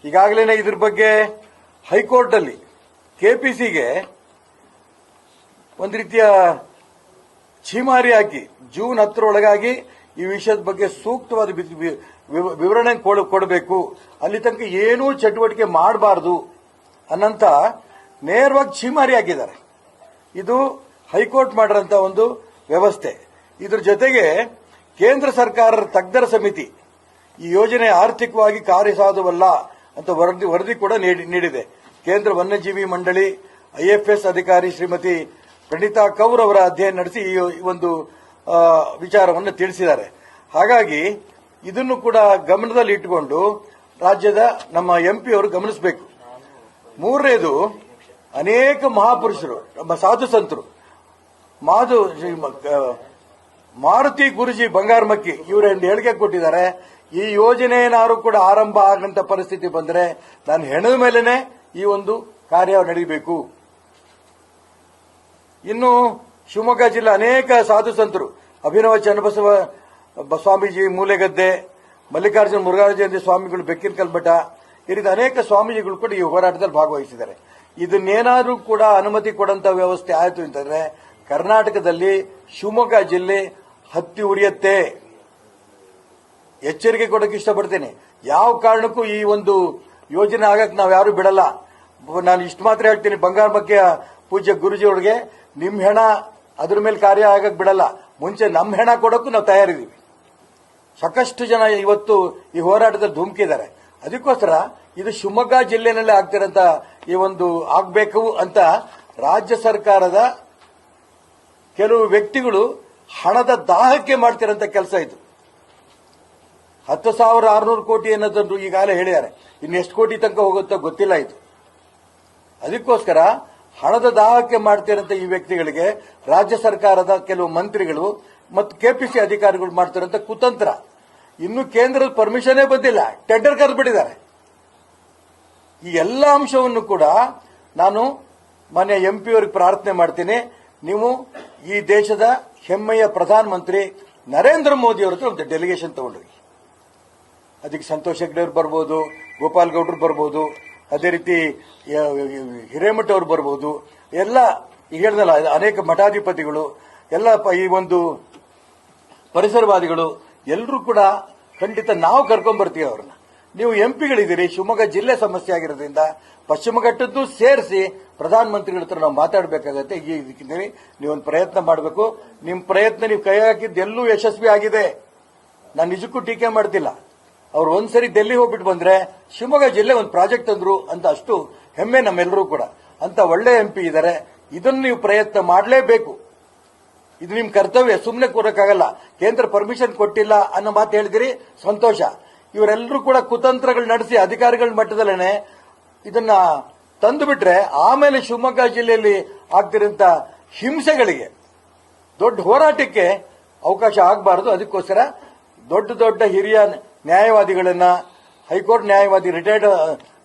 ಈಗಾಗಲೇ ಇದ್ರ ಬಗ್ಗೆ ಹೈಕೋರ್ಟ್ ಅಲ್ಲಿ ಕೆಪಿಸಿಗೆ ಒಂದು ರೀತಿಯ ಛೀಮಾರಿ ಹಾಕಿ ಜೂನ್ 10 ಒಳಗಾಗಿ ಈ ವಿಷಯದ ಬಗ್ಗೆ ಸೂಕ್ತವಾದ ವಿವರಣೆ ಕೊಡಬೇಕು, ಅಲ್ಲಿ ತನಕ ಏನೂ ಚಟುವಟಿಕೆ ಮಾಡಬಾರದು ಅನ್ನಂತ ನೇರವಾಗಿ ಛೀಮಾರಿ ಹಾಕಿದ್ದಾರೆ. ಇದು ಹೈಕೋರ್ಟ್ ಮಾಡಿರಂತ ಒಂದು ವ್ಯವಸ್ಥೆ. ಇದ್ರ ಜೊತೆಗೆ ಕೇಂದ್ರ ಸರ್ಕಾರದ ತಜ್ಞರ ಸಮಿತಿ ಈ ಯೋಜನೆ ಆರ್ಥಿಕವಾಗಿ ಕಾರ್ಯಸಾಧುವಲ್ಲ ಅಂತ ವರದಿ ಕೂಡ ನೀಡಿದೆ. ಕೇಂದ್ರ ವನ್ಯಜೀವಿ ಮಂಡಳಿ ಐಎಫ್ಎಸ್ ಅಧಿಕಾರಿ ಶ್ರೀಮತಿ ಪ್ರಣೀತಾ ಕೌರ್ ಅವರ ಅಧ್ಯಯನ ನಡೆಸಿ ಈ ಒಂದು ವಿಚಾರವನ್ನು ತಿಳಿಸಿದ್ದಾರೆ. ಹಾಗಾಗಿ ಇದನ್ನು ಕೂಡ ಗಮನದಲ್ಲಿ ಇಟ್ಟುಕೊಂಡು ರಾಜ್ಯದ ನಮ್ಮ ಎಂಪಿ ಅವರು ಗಮನಿಸಬೇಕು. ಮೂರನೇದು, ಅನೇಕ ಮಹಾಪುರುಷರು, ನಮ್ಮ ಸಾಧು ಸಂತರು, ಮಾರುತಿ ಗುರುಜಿ ಬಂಗಾರಮಕ್ಕಿ ಇವರು ಹೇಳಿಕೆ ಕೊಟ್ಟಿದ್ದಾರೆ. ಈ ಯೋಜನೆ ಏನಾದ್ರು ಕೂಡ ಆರಂಭ ಆಗಂತ ಪರಿಸ್ಥಿತಿ ಬಂದರೆ ನಾನು ಹೆಣದ ಮೇಲೇನೆ ಈ ಒಂದು ಕಾರ್ಯ ನಡೀಬೇಕು. ಇನ್ನು ಶಿವಮೊಗ್ಗ ಜಿಲ್ಲೆ ಅನೇಕ ಸಾಧು ಸಂತರು, ಅಭಿನವ ಚನ್ನಬಸವ ಸ್ವಾಮೀಜಿ ಮೂಲೆಗದ್ದೆ, ಮಲ್ಲಿಕಾರ್ಜುನ ಮುರುಘರಾಜೇಂದ್ರ ಸ್ವಾಮಿಗಳು ಬೆಕ್ಕಿನ ಕಲ್ಮಠ, ಈ ರೀತಿ ಅನೇಕ ಸ್ವಾಮೀಜಿಗಳು ಕೂಡ ಈ ಹೋರಾಟದಲ್ಲಿ ಭಾಗವಹಿಸಿದ್ದಾರೆ. ಇದನ್ನೇನಾದ್ರೂ ಕೂಡ ಅನುಮತಿ ಕೊಡಂತ ವ್ಯವಸ್ಥೆ ಆಯಿತು ಅಂತಂದ್ರೆ ಕರ್ನಾಟಕದಲ್ಲಿ ಶಿವಮೊಗ್ಗ ಜಿಲ್ಲೆ ಹತ್ತಿ ಉರಿಯತ್ತೆ. ಎಚ್ಚರಿಕೆ ಕೊಡಕ್ಕೆ ಇಷ್ಟಪಡ್ತೇನೆ. ಯಾವ ಕಾರಣಕ್ಕೂ ಈ ಒಂದು ಯೋಜನೆ ಆಗಕ್ಕೆ ನಾವು ಯಾರು ಬಿಡಲ್ಲ. ನಾನು ಇಷ್ಟು ಮಾತ್ರ ಹೇಳ್ತೀನಿ, ಬಂಗಾರಮಕ್ಕಿಯ ಪೂಜ್ಯ ಗುರುಜಿಯವರಿಗೆ ನಿಮ್ಮ ಹೆಣ ಅದ್ರ ಮೇಲೆ ಕಾರ್ಯ ಆಗಕ್ಕೆ ಬಿಡಲ್ಲ. ಮುಂಚೆ ನಮ್ಮ ಹೆಣ ಕೊಡೋಕ್ಕೂ ನಾವು ತಯಾರಿದ್ದೀವಿ. ಸಾಕಷ್ಟು ಜನ ಇವತ್ತು ಈ ಹೋರಾಟದಲ್ಲಿ ಧುಮುಕಿದ್ದಾರೆ. ಅದಕ್ಕೋಸ್ಕರ ಇದು ಶಿವಮೊಗ್ಗ ಜಿಲ್ಲೆನಲ್ಲೇ ಆಗ್ತಿರಂತ ಈ ಒಂದು ಆಗ್ಬೇಕು ಅಂತ ರಾಜ್ಯ ಸರ್ಕಾರದ ಕೆಲವು ವ್ಯಕ್ತಿಗಳು ಹಣದ ದಾಹಕ್ಕೆ ಮಾಡ್ತಿರಂತ ಕೆಲಸ ಇದು. 10,600 ಕೋಟಿ ಅನ್ನೋದನ್ನು ಈಗಾಗಲೇ ಹೇಳಿದ್ದಾರೆ. ಇನ್ನೆಷ್ಟು ಕೋಟಿ ತನಕ ಹೋಗುತ್ತೋ ಗೊತ್ತಿಲ್ಲ ಇದು. ಅದಕ್ಕೋಸ್ಕರ ಹಣದ ದಾಹಕ್ಕೆ ಮಾಡ್ತಿರಂತ ಈ ವ್ಯಕ್ತಿಗಳಿಗೆ ರಾಜ್ಯ ಸರ್ಕಾರದ ಕೆಲವು ಮಂತ್ರಿಗಳು ಮತ್ತು ಕೆಪಿಸಿ ಅಧಿಕಾರಿಗಳು ಮಾಡ್ತಿರಂತ ಕುತಂತ್ರ. ಇನ್ನು ಕೇಂದ್ರದ ಪರ್ಮಿಷನ್ನೇ ಬಂದಿಲ್ಲ, ಟೆಂಡರ್ ಕರೆದ್ಬಿಟ್ಟಿದ್ದಾರೆ. ಈ ಎಲ್ಲ ಅಂಶವನ್ನು ಕೂಡ ನಾನು ಮಾನ್ಯ ಎಂಪಿ ಅವರಿಗೆ ಪ್ರಾರ್ಥನೆ ಮಾಡ್ತೀನಿ. ನೀವು ಈ ದೇಶದ ಹೆಮ್ಮೆಯ ಪ್ರಧಾನಮಂತ್ರಿ ನರೇಂದ್ರ ಮೋದಿ ಅವರ ಹತ್ರ ಒಂದು ಡೆಲಿಗೇಷನ್ ತಗೊಂಡ್ರಿ. ಅದಕ್ಕೆ ಸಂತೋಷ್ ಹೆಗ್ಡೆ ಅವರು ಬರ್ಬೋದು, ಗೋಪಾಲ್ ಗೌಡ್ರು ಬರ್ಬೋದು, ಅದೇ ರೀತಿ ಹಿರೇಮಠ ಅವರು ಬರ್ಬೋದು, ಎಲ್ಲ ಈಗ ಹೇಳಿದಲ್ಲ ಅನೇಕ ಮಠಾಧಿಪತಿಗಳು, ಎಲ್ಲ ಈ ಒಂದು ಪರಿಸರವಾದಿಗಳು ಎಲ್ಲರೂ ಕೂಡ ಖಂಡಿತ ನಾವು ಕರ್ಕೊಂಡ್ ಬರ್ತೀವಿ ಅವ್ರನ್ನ. ನೀವು ಎಂಪಿಗಳಿದ್ದೀರಿ, ಶಿವಮೊಗ್ಗ ಜಿಲ್ಲೆ ಸಮಸ್ಯೆ ಆಗಿರೋದ್ರಿಂದ ಪಶ್ಚಿಮ ಘಟ್ಟದ್ದು ಸೇರಿಸಿ ಪ್ರಧಾನಮಂತ್ರಿಗಳ ಹತ್ರ ನಾವು ಮಾತಾಡಬೇಕಾಗತ್ತೆ. ಈ ದಿಕ್ಕಿನಲ್ಲಿ ನೀವೊಂದು ಪ್ರಯತ್ನ ಮಾಡಬೇಕು. ನಿಮ್ಮ ಪ್ರಯತ್ನ ನೀವು ಕೈ ಹಾಕಿದ್ದು ಎಲ್ಲೂ ಯಶಸ್ವಿ ಆಗಿದೆ. ನಾನು ನಿಜಕ್ಕೂ ಟೀಕೆ ಮಾಡ್ತಿಲ್ಲ. ಅವ್ರು ಒಂದ್ಸರಿ ಡೆಲ್ಲಿ ಹೋಗ್ಬಿಟ್ಟು ಬಂದ್ರೆ ಶಿವಮೊಗ್ಗ ಜಿಲ್ಲೆ ಒಂದು ಪ್ರಾಜೆಕ್ಟ್ ತಂದ್ರು ಅಂತ ಅಷ್ಟು ಹೆಮ್ಮೆ ನಮ್ಮೆಲ್ಲರೂ ಕೂಡ. ಅಂತ ಒಳ್ಳೆ ಎಂಪಿ ಇದ್ದಾರೆ. ಇದನ್ನು ನೀವು ಪ್ರಯತ್ನ ಮಾಡಲೇಬೇಕು. ಇದು ನಿಮ್ ಕರ್ತವ್ಯ, ಸುಮ್ಮನೆ ಕೂರಕ್ಕಾಗಲ್ಲ. ಕೇಂದ್ರ ಪರ್ಮಿಷನ್ ಕೊಟ್ಟಿಲ್ಲ ಅನ್ನೋ ಮಾತು ಹೇಳಿದಿರಿ, ಸಂತೋಷ. ಇವರೆಲ್ಲರೂ ಕೂಡ ಕುತಂತ್ರಗಳು ನಡೆಸಿ ಅಧಿಕಾರಿಗಳ ಮಟ್ಟದಲ್ಲೇನೆ ಇದನ್ನ ತಂದು ಬಿಟ್ರೆ ಆಮೇಲೆ ಶಿವಮೊಗ್ಗ ಜಿಲ್ಲೆಯಲ್ಲಿ ಆಗ್ತಿರಂತ ಹಿಂಸೆಗಳಿಗೆ, ದೊಡ್ಡ ಹೋರಾಟಕ್ಕೆ ಅವಕಾಶ ಆಗಬಾರದು. ಅದಕ್ಕೋಸ್ಕರ ದೊಡ್ಡ ಹಿರಿಯ ನ್ಯಾಯವಾದಿಗಳನ್ನ, ಹೈಕೋರ್ಟ್ ನ್ಯಾಯವಾದಿ, ರಿಟೈರ್ಡ್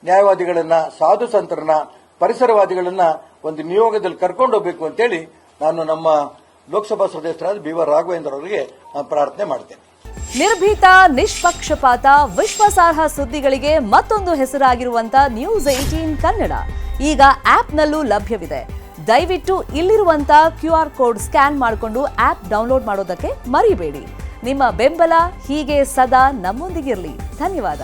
ನ್ಯಾಯವಾದಿಗಳನ್ನ, ಸಾಧು ಸಂತರನ್ನ, ಪರಿಸರವಾದಿಗಳನ್ನ ಒಂದು ನಿಯೋಗದಲ್ಲಿ ಕರ್ಕೊಂಡು ಹೋಗಬೇಕು ಅಂತೇಳಿ ನಾನು ನಮ್ಮ ಲೋಕಸಭಾ ಸದಸ್ಯರಾದ ಬಿ.ವೈ. ರಾಘವೇಂದ್ರ ಅವರಿಗೆ ಪ್ರಾರ್ಥನೆ ಮಾಡ್ತೇನೆ. ನಿರ್ಭೀತ, ನಿಷ್ಪಕ್ಷಪಾತ, ವಿಶ್ವಾಸಾರ್ಹ ಸುದ್ದಿಗಳಿಗೆ ಮತ್ತೊಂದು ಹೆಸರಾಗಿರುವಂತ ನ್ಯೂಸ್ 18 ಕನ್ನಡ ಈಗ ಆಪ್ನಲ್ಲೂ ಲಭ್ಯವಿದೆ. ದಯವಿಟ್ಟು ಇಲ್ಲಿರುವಂತ QR ಕೋಡ್ ಸ್ಕ್ಯಾನ್ ಮಾಡಿಕೊಂಡು ಆಪ್ ಡೌನ್ಲೋಡ್ ಮಾಡೋದಕ್ಕೆ ಮರಿಬೇಡಿ. ನಿಮ್ಮ ಬೆಂಬಲ ಹೀಗೆ ಸದಾ ನಮ್ಮೊಂದಿಗಿರಲಿ. ಧನ್ಯವಾದ.